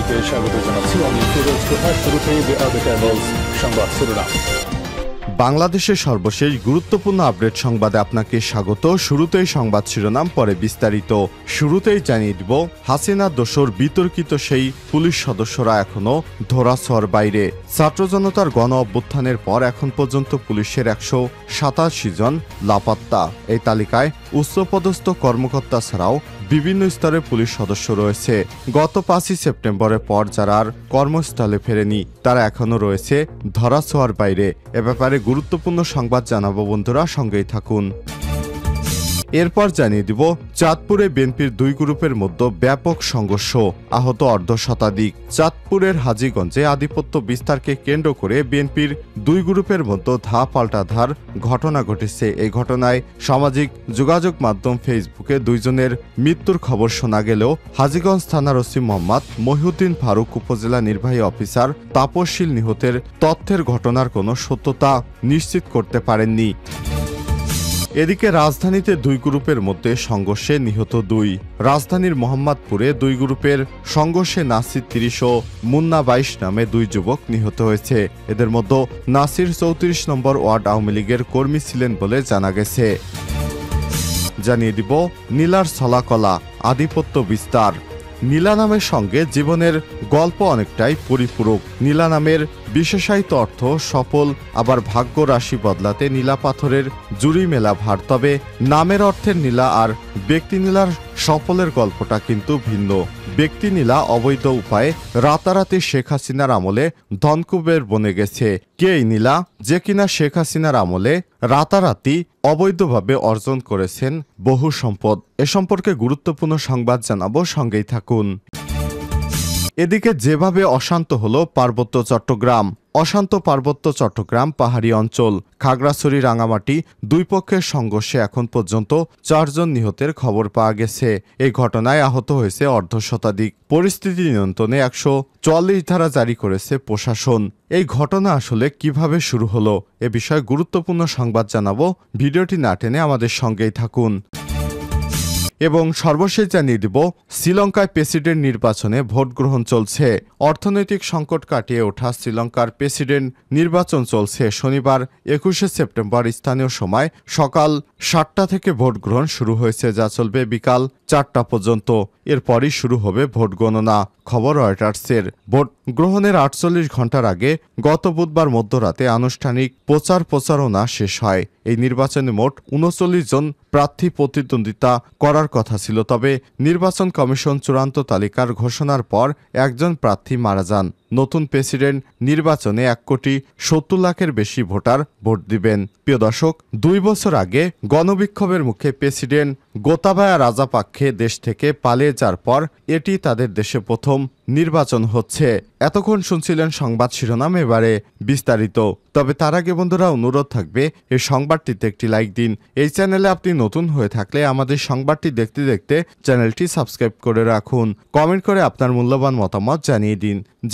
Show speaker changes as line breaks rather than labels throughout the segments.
সবাইকে স্বাগত জানাচ্ছি। আমি ফিরোজ তোহার। শুরুতেই সংবাদ শিরোনাম। বাংলাদেশের সর্বশেষ গুরুত্বপূর্ণ আপডেট সংবাদে আপনাকে স্বাগত। শুরুতেই সংবাদ শিরোনাম, পরে বিস্তারিত। শুরুতেই জানিয়ে দিব, হাসিনা দোসর বিতর্কিত সেই পুলিশ সদস্যরা এখনো ধরাছোঁয়ার বাইরে। ছাত্র জনতার গণ অভ্যুত্থানের পর এখন পর্যন্ত পুলিশের 187 জন লাপাত্তা। এই তালিকায় উচ্চপদস্থ কর্মকর্তা ছাড়াও বিভিন্ন স্তরে পুলিশ সদস্য রয়েছে। গত 5 সেপ্টেম্বরের পর যারা আর কর্মস্থলে ফেরেনি তারা এখনো রয়েছে ধরাছোঁয়ার বাইরে। এ ব্যাপারে গুরুত্বপূর্ণ সংবাদ জানাবো, বন্ধুরা সঙ্গেই থাকুন। এরপর জানিয়ে দিব, চাঁদপুরে বিএনপির দুই গ্রুপের মধ্যে ব্যাপক সংঘর্ষ, আহত অর্ধশতাধিক। চাঁদপুরের হাজীগঞ্জে আধিপত্য বিস্তারকে কেন্দ্র করে বিএনপির দুই গ্রুপের মধ্যে পাল্টা ধার ঘটনা ঘটেছে। এই ঘটনায় সামাজিক যোগাযোগ মাধ্যম ফেসবুকে দুইজনের মৃত্যুর খবর শোনা গেলেও হাজীগঞ্জ থানার ওসি মোহাম্মদ মহিউদ্দিন ফারুক, উপজেলা নির্বাহী অফিসার তাপসশীল নিহতের তথ্যের ঘটনার কোনো সত্যতা নিশ্চিত করতে পারেননি। এদিকে রাজধানীতে দুই গ্রুপের মধ্যে সংঘর্ষে নিহত 2। রাজধানীর মোহাম্মদপুরে দুই গ্রুপের সংঘর্ষে নাসির 30 ও মুন্না 22 নামে 2 যুবক নিহত হয়েছে। এদের মধ্যে নাসির 34 নম্বর ওয়ার্ড আওয়ামী লীগের কর্মী ছিলেন বলে জানা গেছে। জানিয়ে দিব, নীলার ছলাকলা, আধিপত্য বিস্তার। নীলা নামের সঙ্গে জীবনের গল্প অনেকটাই পরিপূরক। নীলা নামের বিশেষায়িত অর্থ সফল, আবার ভাগ্য রাশি বদলাতে নীলা পাথরের জুড়ি মেলা ভার। তবে নামের অর্থের নীলা আর ব্যক্তি নীলার সফলের গল্পটা কিন্তু ভিন্ন। ব্যক্তি নীলা অবৈধ উপায়ে রাতারাতি শেখ হাসিনার আমলে ধনকুবের বনে গেছে। কে এই নীলা, যে কিনা শেখ হাসিনার আমলে রাতারাতি অবৈধভাবে অর্জন করেছেন বহু সম্পদ? এ সম্পর্কে গুরুত্বপূর্ণ সংবাদ জানাবো, সঙ্গেই থাকুন। এদিকে যেভাবে অশান্ত হলো পার্বত্য চট্টগ্রাম। অশান্ত পার্বত্য চট্টগ্রাম পাহাড়ি অঞ্চল। খাগড়াছড়ি, রাঙামাটি দুই পক্ষের সংঘর্ষে এখন পর্যন্ত 4 জন নিহতের খবর পাওয়া গেছে। এই ঘটনায় আহত হয়েছে অর্ধশতাধিক। পরিস্থিতি নিয়ন্ত্রণে 144 ধারা জারি করেছে প্রশাসন। এই ঘটনা আসলে কিভাবে শুরু হলো, এ বিষয়ে গুরুত্বপূর্ণ সংবাদ জানাবো। ভিডিওটি না টেনে আমাদের সঙ্গেই থাকুন। এবং সর্বশেষ জানিয়ে দিব, শ্রীলঙ্কায় প্রেসিডেন্ট নির্বাচনে ভোট গ্রহণ চলছে। অর্থনৈতিক সংকট কাটিয়ে ওঠা শ্রীলঙ্কার প্রেসিডেন্ট নির্বাচন চলছে। শনিবার 21 সেপ্টেম্বর স্থানীয় সময় সকাল 7টা থেকে ভোট গ্রহণ শুরু হয়েছে, যা চলবে বিকাল 4টা পর্যন্ত। এরপরই শুরু হবে ভোট গণনা। খবর রয়টার্সের। ভোট গ্রহণের 48 ঘন্টার আগে গত বুধবার মধ্যরাতে আনুষ্ঠানিক প্রচারণা শেষ হয়। এই নির্বাচনে মোট 39 জন প্রার্থী প্রতিদ্বন্দ্বিতা করার কথা ছিল। তবে নির্বাচন কমিশন চূড়ান্ত তালিকার ঘোষণার পর একজন প্রার্থী মারা যান। নতুন প্রেসিডেন্ট নির্বাচনে 1,70,00,000-এর বেশি ভোটার ভোট দিবেন। প্রিয় দর্শক, 2 বছর আগে গণবিক্ষোভের মুখে প্রেসিডেন্ট গোতাবায়া রাজাপাক্ষে দেশ থেকে পালিয়ে যাওয়ার পর এটি তাদের দেশে প্রথম নির্বাচন হচ্ছে। এতক্ষণ শুনছিলেন সংবাদ শিরোনাম, এবারে বিস্তারিত। তবে তার আগে বন্ধুরা অনুরোধ থাকবে, এই সংবাদটিতে একটি লাইক দিন। এই চ্যানেলে আপনি নতুন হয়ে থাকলে আমাদের সংবাদটি দেখতে দেখতে চ্যানেলটি সাবস্ক্রাইব করে রাখুন। কমেন্ট করে আপনার মূল্যবান মতামত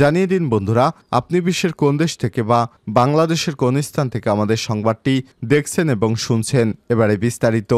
জানিয়ে দিন বন্ধুরা, আপনি বিশ্বের কোন দেশ থেকে বা বাংলাদেশের কোন স্থান থেকে আমাদের সংবাদটি দেখছেন এবং শুনছেন। এবারে বিস্তারিত।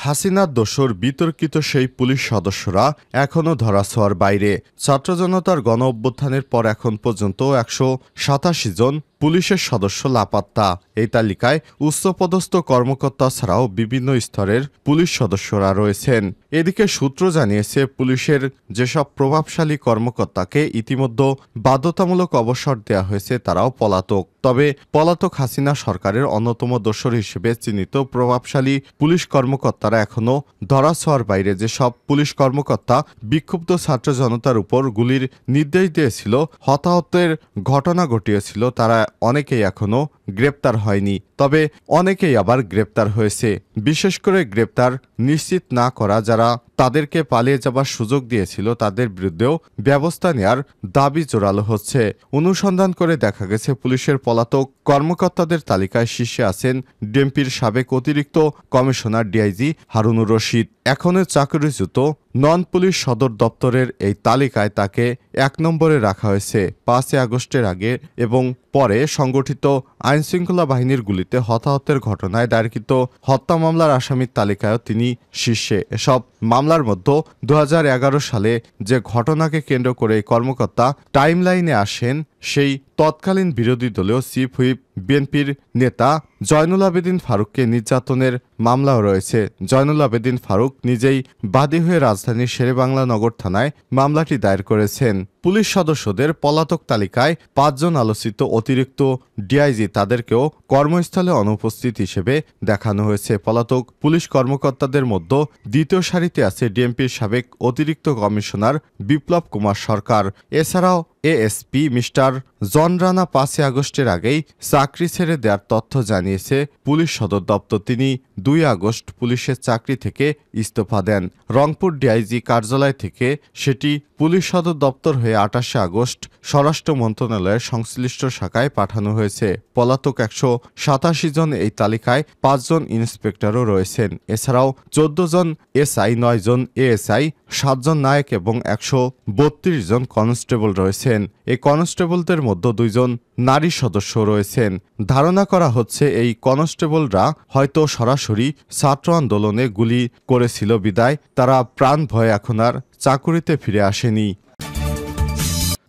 হাসিনার দোসর বিতর্কিত সেই পুলিশ সদস্যরা এখনও ধরাছোঁয়ার বাইরে। ছাত্র জনতার গণ অভ্যুত্থানের পর এখন পর্যন্ত 187 জন পুলিশের সদস্য লাপাত্তা। এই তালিকায় উচ্চপদস্থ কর্মকর্তা ছাড়াও বিভিন্ন স্তরের পুলিশ সদস্যরা রয়েছেন। এদিকে সূত্র জানিয়েছে, পুলিশের যেসব প্রভাবশালী কর্মকর্তাকে ইতিমধ্যে বাধ্যতামূলক অবসর দেওয়া হয়েছে তারাও পলাতক। তবে পলাতক হাসিনা সরকারের অন্যতম দোসর হিসেবে চিহ্নিত প্রভাবশালী পুলিশ কর্মকর্তারা এখনও ধরাছোঁয়ার বাইরে। যেসব পুলিশ কর্মকর্তা বিক্ষুব্ধ ছাত্র জনতার উপর গুলির নির্দেশ দিয়েছিল, হতাহতের ঘটনা ঘটিয়েছিল, তারা অনেকেই এখনো গ্রেপ্তার হয়নি। তবে অনেকেই আবার গ্রেপ্তার হয়েছে। বিশেষ করে গ্রেপ্তার নিশ্চিত না করা যারা তাদেরকে পালিয়ে যাবার সুযোগ দিয়েছিল তাদের বিরুদ্ধেও ব্যবস্থা নেয়ার দাবি জোরালো হচ্ছে। অনুসন্ধান করে দেখা গেছে, পুলিশের পলাতক কর্মকর্তাদের তালিকায় শীর্ষে আছেন ডিএমপির সাবেক অতিরিক্ত কমিশনার ডিআইজি হারুনুর রশিদ। এখনো চাকরিচ্যুত নন পুলিশ সদর দপ্তরের এই তালিকায় তাকে 1 নম্বরে রাখা হয়েছে। 5 আগস্টের আগে এবং পরে সংগঠিত আইনশৃঙ্খলা বাহিনীর গুলিতে হতাহতের ঘটনায় দায়েরকৃত হত্যা মামলার আসামির তালিকায়ও তিনি শীর্ষে। এসব মামলার মধ্যে 2011 সালে যে ঘটনাকে কেন্দ্র করে এই কর্মকর্তা টাইমলাইনে আসেন, সেই তৎকালীন বিরোধী দলীয় চিফ হুইপ বিএনপির নেতা জয়নুল আবেদিন ফারুককে নির্যাতনের মামলাও রয়েছে। জয়নুল আবেদিন ফারুক নিজেই বাদী হয়ে রাজধানীর শেরেবাংলা নগর থানায় মামলাটি দায়ের করেছেন। পুলিশ সদস্যদের পলাতক তালিকায় 5 জন আলোচিত অতিরিক্ত ডিআইজি, তাদেরকেও কর্মস্থলে অনুপস্থিত হিসেবে দেখানো হয়েছে। পলাতক পুলিশ কর্মকর্তাদের মধ্যে দ্বিতীয় সারিতে আছে ডিএমপির সাবেক অতিরিক্ত কমিশনার বিপ্লব কুমার সরকার। এছাড়াও এএসপি মিস্টার জন রানা 5 আগস্টের আগেই চাকরি ছেড়ে দেওয়ার তথ্য জানিয়েছে পুলিশ সদর দপ্তর। তিনি 2 আগস্ট পুলিশের চাকরি থেকে ইস্তফা দেন। রংপুর ডিআইজি কার্যালয় থেকে সেটি পুলিশ সদর দপ্তর হয়ে 28 আগস্ট স্বরাষ্ট্র মন্ত্রণালয়ের সংশ্লিষ্ট শাখায় পাঠানো হয়েছে। পলাতক 187 জন, এই তালিকায় 5 জন ইন্সপেক্টরও রয়েছেন। এছাড়াও 14 জন এসআই, 9 জন এএসআই, 7 জন নায়ক এবং 132 জন কনস্টেবল রয়েছেন। এই কনস্টেবলদের মধ্যে 2 জন নারী সদস্য রয়েছেন। ধারণা করা হচ্ছে এই কনস্টেবলরা হয়তো সরাসরি ছাত্র আন্দোলনে গুলি করেছিল বিদায় তারা প্রাণ ভয়ে এখন আর চাকুরিতে ফিরে আসেনি।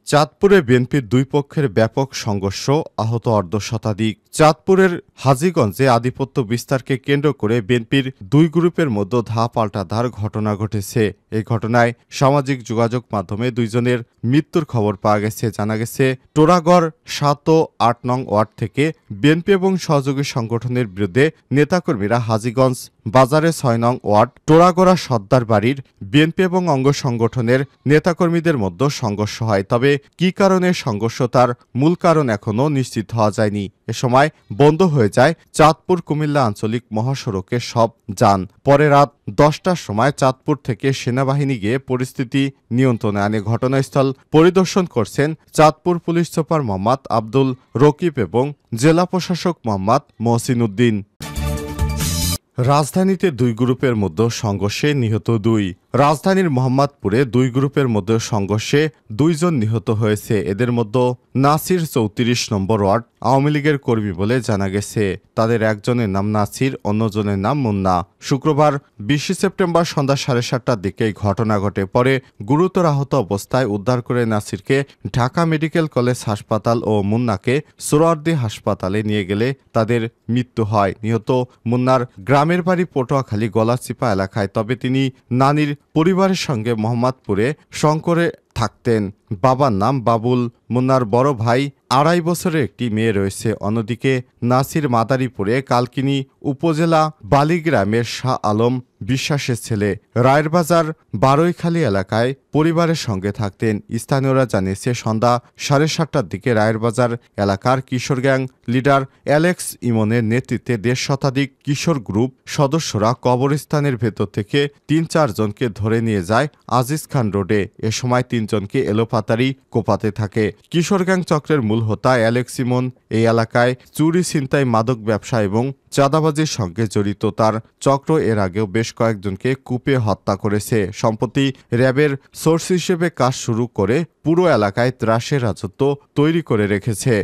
চাঁদপুরে বিএনপির 2 পক্ষের ব্যাপক সংঘর্ষ, আহত অর্ধশতাধিক। চাঁদপুরের হাজীগঞ্জে আধিপত্য বিস্তারকে কেন্দ্র করে বিএনপির 2 গ্রুপের মধ্যে পাল্টাধার ঘটনা ঘটেছে। এই ঘটনায় সামাজিক যোগাযোগ মাধ্যমে 2 জনের মৃত্যুর খবর পাওয়া গেছে। জানা গেছে, টোরাগড় 7 ও 8 নং ওয়ার্ড থেকে বিএনপি এবং সহযোগী সংগঠনের বিরুদ্ধে নেতাকর্মীরা হাজীগঞ্জ বাজারে 6 নং ওয়ার্ড টোরাগড়া সর্দার বাড়ির বিএনপি এবং অঙ্গ সংগঠনের নেতাকর্মীদের মধ্যে সংঘর্ষ হয়। তবে কী কারণে সংঘর্ষ, তার মূল কারণ এখনও নিশ্চিত হওয়া যায়নি। এ সময় বন্ধ হয়ে যায় চাঁদপুর কুমিল্লা আঞ্চলিক মহাসড়কের সব যান। পরে রাত 10টার সময় চাঁদপুর থেকে সেনাবাহিনী গিয়ে পরিস্থিতি নিয়ন্ত্রণে আনে। ঘটনাস্থল পরিদর্শন করছেন চাঁদপুর পুলিশ সুপার মোহাম্মদ আব্দুল রকিব এবং জেলা প্রশাসক মোহাম্মদ মহসিন উদ্দিন। রাজধানীতে 2 গ্রুপের মধ্যে সংঘর্ষে নিহত 2। রাজধানীর মোহাম্মদপুরে 2 গ্রুপের মধ্যে সংঘর্ষে 2 জন নিহত হয়েছে। এদের মধ্যে নাসির 34 নম্বর ওয়ার্ড আওয়ামী লীগের কর্মী বলে জানা গেছে। তাদের একজনের নাম নাসির, অন্যজনের নাম মুন্না। শুক্রবার 20 সেপ্টেম্বর সন্ধ্যা 7:30টার দিকে এই ঘটনা ঘটে। পরে গুরুতর আহত অবস্থায় উদ্ধার করে নাসিরকে ঢাকা মেডিকেল কলেজ হাসপাতাল ও মুন্নাকে সোহরাওয়ার্দী হাসপাতালে নিয়ে গেলে তাদের মৃত্যু হয়। নিহত মুন্নার গ্রামের বাড়ি পটুয়াখালী গলাচিপা এলাকায়। তবে তিনি নানির পরিবারের সঙ্গে মোহাম্মদপুরে শঙ্করে থাকতেন। বাবার নাম বাবুল। মুন্নার বড় ভাই, 2.5 বছরের একটি মেয়ে রয়েছে। অন্যদিকে নাসির মাদারীপুরে কালকিনি উপজেলা বালিগ্রামের শাহ আলম বিশ্বাসের ছেলে। রায়ের বাজার বারৈখালী এলাকায় পরিবারের সঙ্গে থাকতেন। স্থানীয়রা জানিয়েছে, সন্ধ্যা 7:30টার দিকে রায়ের বাজার এলাকার কিশোর গ্যাং লিডার অ্যালেক্স ইমনের নেতৃত্বে 1.5 শতাধিক কিশোর গ্রুপ সদস্যরা কবরস্থানের ভেতর থেকে 3-4 জনকে ধরে নিয়ে যায় আজিজ খান রোডে। এ সময় 3 জনকে এলোপাতাড়ি কোপাতে থাকে। কিশোর গ্যাং চক্রের মূল হোতা অ্যালেক্স ইমন এই এলাকায় চুরি, ছিনতাই, মাদক ব্যবসা এবং চাঁদাবাজির সঙ্গে জড়িত। তার চক্র এর আগেও বেশ কয়েকজনকে কুপিয়ে হত্যা করেছে। সম্প্রতি র্যাবের সোর্স হিসেবে কাজ শুরু করে পুরো এলাকায় ত্রাসের রাজত্ব তৈরি করে রেখেছে।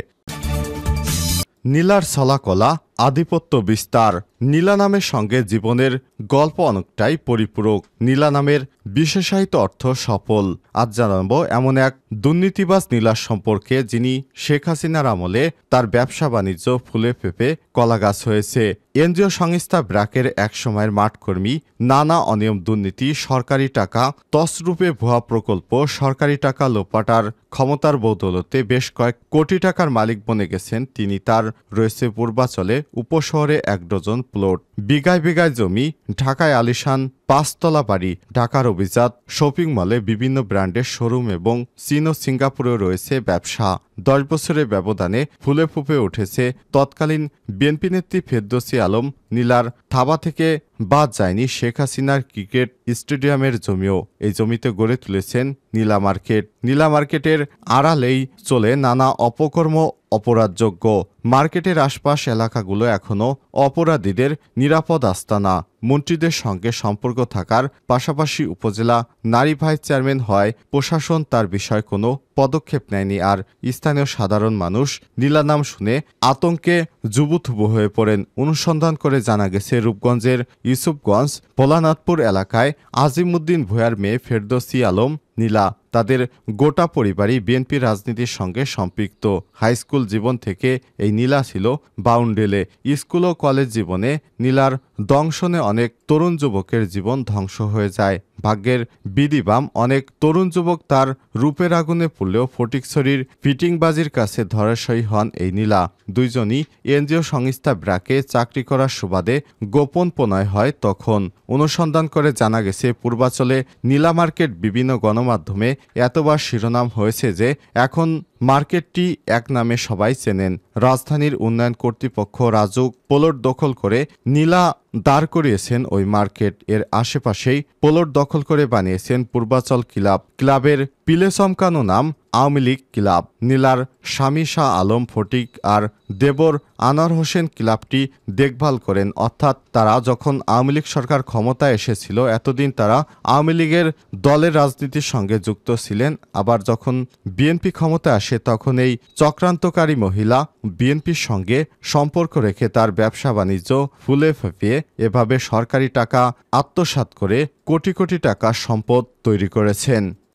নীলার ছলাকলা, আধিপত্য বিস্তার। নীলা নামের সঙ্গে জীবনের গল্প অনেকটাই পরিপূরক। নীলা নামের বিশেষায়িত অর্থ সফল। আজ জানাব এমন এক দুর্নীতিবাজ নীলার সম্পর্কে, যিনি শেখ হাসিনার আমলে তার ব্যবসা বাণিজ্য ফুলে ফেপে কলাগাছ হয়েছে। এনজিও সংস্থা ব্র্যাকের এক সময়ের মাঠকর্মী, নানা অনিয়ম, দুর্নীতি, সরকারি টাকা তছরূপে ভুয়া প্রকল্প, সরকারি টাকা লোপাটার ক্ষমতার বদৌলতে বেশ কয়েক কোটি টাকার মালিক বনে গেছেন তিনি। তার রয়েছে পূর্বাচলে উপশহরে 1 ডজন প্লট, বিঘায় বিঘায় জমি, ঢাকায় আলিশান 5তলা বাড়ি, ঢাকার অভিজাত শপিং মলে বিভিন্ন ব্র্যান্ডের শোরুম এবং চীন ও সিঙ্গাপুরেও রয়েছে ব্যবসা। 10 বছরের ব্যবধানে ফুলে ফুপে উঠেছে তৎকালীন বিএনপি নেত্রী ফেরদৌসী আলম। নীলার থাবা থেকে বাদ যায়নি শেখ হাসিনার ক্রিকেট স্টেডিয়ামের জমিও। এই জমিতে গড়ে তুলেছেন নীলা মার্কেট। নীলা মার্কেটের আড়ালেই চলে নানা অপকর্ম, অপরাধযোগ্য। মার্কেটের আশপাশ এলাকাগুলো এখনও অপরাধীদের নিরাপদ আস্তানা। মন্ত্রীদের সঙ্গে সম্পর্ক থাকার পাশাপাশি উপজেলা নারী ভাইস চেয়ারম্যান হয় প্রশাসন তার বিষয়ে কোনো পদক্ষেপ নেয়নি। আর স্থানীয় সাধারণ মানুষ নীলা নাম শুনে আতঙ্কে জুবুথুবু হয়ে পড়েন। অনুসন্ধান করে জানা গেছে রূপগঞ্জের ইউসুফগঞ্জ ভোলানাথপুর এলাকায় আজিমউদ্দিন ভূঁইয়ার মেয়ে ফেরদৌসী আলম নীলা। তাদের গোটা পরিবারই বিএনপি রাজনীতির সঙ্গে সম্পৃক্ত। হাইস্কুল জীবন থেকে এই নীলা ছিল বাউন্ডেলে। স্কুল ও কলেজ জীবনে নীলার দংশনে অনেক তরুণ যুবকের জীবন ধ্বংস হয়ে যায়। ভাগ্যের বিধিবাম অনেক তরুণ যুবক তার রূপের আগুনে পুড়লেও ফটিকছড়ির ফিটিংবাজির কাছে ধরাশয়ী হন এই নীলা। দুইজনই এনজিও সংস্থা ব্র্যাকে চাকরি করার সুবাদে গোপন প্রণয় হয় তখন। অনুসন্ধান করে জানা গেছে পূর্বাচলে নীলা মার্কেট বিভিন্ন গণমাধ্যমে এতবার শিরোনাম হয়েছে যে এখন মার্কেটটি এক নামে সবাই চেনেন। রাজধানীর উন্নয়ন কর্তৃপক্ষ রাজুক প্লট দখল করে নীলা দাঁড় করিয়েছেন ওই মার্কেট। এর আশেপাশেই প্লট দখল করে বানিয়েছেন পূর্বাচল ক্লাব। ক্লাবের পিলে চমকানো নাম আওয়ামী লীগ ক্লাব। নীলার স্বামী শাহ আলম ফটিক আর দেবর আনোয়ার হোসেন ক্লাবটি দেখভাল করেন। অর্থাৎ তারা যখন আওয়ামী লীগ সরকার ক্ষমতায় এসেছিল এতদিন তারা আওয়ামী লীগের দলের রাজনীতির সঙ্গে যুক্ত ছিলেন। আবার যখন বিএনপি ক্ষমতায় আসে তখন এই চক্রান্তকারী মহিলা বিএনপির সঙ্গে সম্পর্ক রেখে তার ব্যবসা বাণিজ্য ফুলে ফেঁপিয়ে এভাবে সরকারি টাকা আত্মসাৎ করে কোটি কোটি টাকার সম্পদ তৈরি করেছেন।